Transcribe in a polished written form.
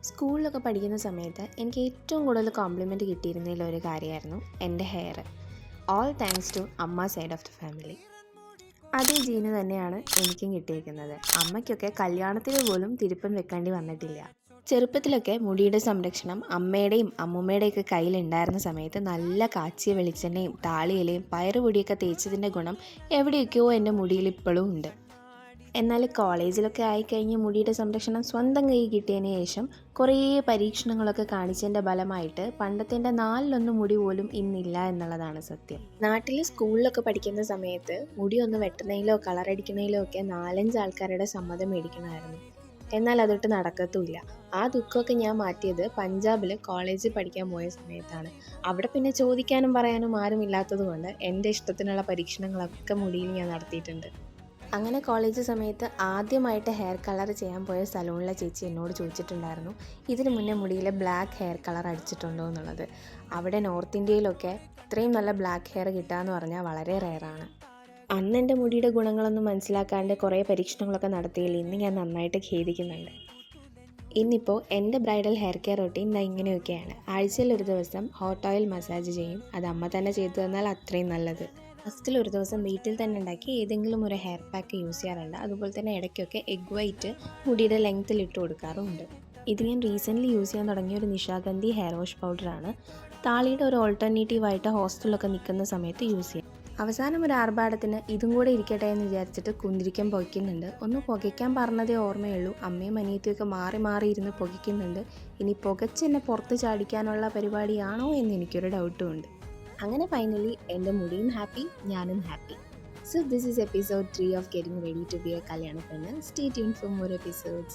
സ്കൂളിലൊക്കെ പഠിക്കുന്ന സമയത്ത് എനിക്ക് ഏറ്റവും കൂടുതൽ കോംപ്ലിമെൻറ്റ് കിട്ടിയിരുന്നതിലൊരു കാര്യമായിരുന്നു എൻ്റെ ഹെയർ. ഓൾ താങ്ക്സ് ടു അമ്മ സൈഡ് ഓഫ് ദ ഫാമിലി. അതേ ജീന് തന്നെയാണ് എനിക്കും കിട്ടിയിരിക്കുന്നത്. അമ്മയ്ക്കൊക്കെ കല്യാണത്തിന് പോലും തിരുപ്പൻ വെക്കേണ്ടി വന്നിട്ടില്ല. ചെറുപ്പത്തിലൊക്കെ മുടിയുടെ സംരക്ഷണം അമ്മയുടെയും അമ്മൂമ്മയുടെയൊക്കെ കയ്യിലുണ്ടായിരുന്ന സമയത്ത് നല്ല കാച്ചിയ വെളിച്ചെണ്ണയും താളിയിലയും പയറുപൊടിയൊക്കെ തേച്ചതിൻ്റെ ഗുണം എവിടെയൊക്കെയോ എൻ്റെ മുടിയിൽ ഇപ്പോഴും ഉണ്ട്. എന്നാൽ കോളേജിലൊക്കെ ആയിക്കഴിഞ്ഞ് മുടിയുടെ സംരക്ഷണം സ്വന്തം കൈ കിട്ടിയതിന് ശേഷം കുറേ പരീക്ഷണങ്ങളൊക്കെ കാണിച്ചതിൻ്റെ ഫലമായിട്ട് പണ്ടത്തെ നാലിലൊന്ന് മുടി പോലും ഇന്നില്ല എന്നുള്ളതാണ് സത്യം. നാട്ടിൽ സ്കൂളിലൊക്കെ പഠിക്കുന്ന സമയത്ത് മുടി ഒന്ന് വെട്ടുന്നതിലോ കളറടിക്കുന്നതിലോ ഒക്കെ 4-5 ആൾക്കാരുടെ സമ്മതം മേടിക്കണമായിരുന്നു. എന്നാൽ അതൊട്ട് നടക്കത്തുമില്ല. ആ ദുഃഖമൊക്കെ ഞാൻ മാറ്റിയത് പഞ്ചാബിൽ കോളേജിൽ പഠിക്കാൻ പോയ സമയത്താണ്. അവിടെ പിന്നെ ചോദിക്കാനും പറയാനും ആരും ഇല്ലാത്തത് കൊണ്ട് എൻ്റെ ഇഷ്ടത്തിനുള്ള പരീക്ഷണങ്ങളൊക്കെ മുടിയിൽ ഞാൻ നടത്തിയിട്ടുണ്ട്. അങ്ങനെ കോളേജ് സമയത്ത് ആദ്യമായിട്ട് ഹെയർ കളർ ചെയ്യാൻ പോയ സലൂണിലെ ചേച്ചി എന്നോട് ചോദിച്ചിട്ടുണ്ടായിരുന്നു, ഇതിന് മുന്നേ മുടിയിൽ ബ്ലാക്ക് ഹെയർ കളർ അടിച്ചിട്ടുണ്ടോ എന്നുള്ളത്. അവിടെ നോർത്ത് ഇന്ത്യയിലൊക്കെ ഇത്രയും നല്ല ബ്ലാക്ക് ഹെയർ കിട്ടുക എന്ന് പറഞ്ഞാൽ വളരെ റെയറാണ്. അന്ന് എൻ്റെ മുടിയുടെ ഗുണങ്ങളൊന്നും മനസ്സിലാക്കാണ്ട് കുറേ പരീക്ഷണങ്ങളൊക്കെ നടത്തിയില്ല. ഇന്ന് ഞാൻ നന്നായിട്ട് ഖേദിക്കുന്നുണ്ട്. ഇന്നിപ്പോൾ എൻ്റെ ബ്രൈഡൽ ഹെയർ കെയർ റൊട്ടീൻ ഇങ്ങനെയൊക്കെയാണ്. ആഴ്ചയിൽ ഒരു ദിവസം ഹോട്ട് ഓയിൽ മസാജ് ചെയ്യും. അത് അമ്മ തന്നെ ചെയ്തു തന്നാൽ അത്രയും നല്ലത്. ഫസ്റ്റിൽ ഒരു ദിവസം വീട്ടിൽ തന്നെ ഉണ്ടാക്കി ഏതെങ്കിലും ഒരു ഹെയർ പാക്ക് യൂസ് ചെയ്യാറുണ്ട്. അതുപോലെ തന്നെ ഇടയ്ക്കൊക്കെ എഗ് വൈറ്റ് മുടിയുടെ ലെങ്ത്തിൽ ഇട്ട് കൊടുക്കാറുമുണ്ട്. ഇത് ഞാൻ റീസെൻ്റ്ലി യൂസ് ചെയ്യാൻ തുടങ്ങിയ ഒരു നിശാഗന്ധി ഹെയർ വാഷ് പൗഡറാണ്. താളിയുടെ ഒരു ഓൾട്ടർനേറ്റീവായിട്ട് ഹോസ്റ്റലിലൊക്കെ നിൽക്കുന്ന സമയത്ത് യൂസ് ചെയ്യാം. അവസാനം ഒരു ആർഭാടത്തിന് ഇതും കൂടെ ഇരിക്കട്ടെ എന്ന് വിചാരിച്ചിട്ട് കുന്തിരിക്കം പുകയ്ക്കുന്നുണ്ട്. ഒന്ന് പുകയ്ക്കാൻ പറഞ്ഞതേ ഓർമ്മയുള്ളൂ. അമ്മയും അനിയത്തിയൊക്കെ മാറി മാറി ഇരുന്ന് പുകയ്ക്കുന്നുണ്ട്. ഇനി പുകച്ചെന്നെ പുറത്ത് ചാടിക്കാനുള്ള പരിപാടിയാണോ എന്ന് എനിക്കൊരു ഡൗട്ടും ഉണ്ട്. അങ്ങനെ ഫൈനലി എൻ്റെ മുടിയും ഹാപ്പി, ഞാനും happy. So this is episode 3 of Getting Ready to be a Kalyana Penna. Stay tuned for more episodes.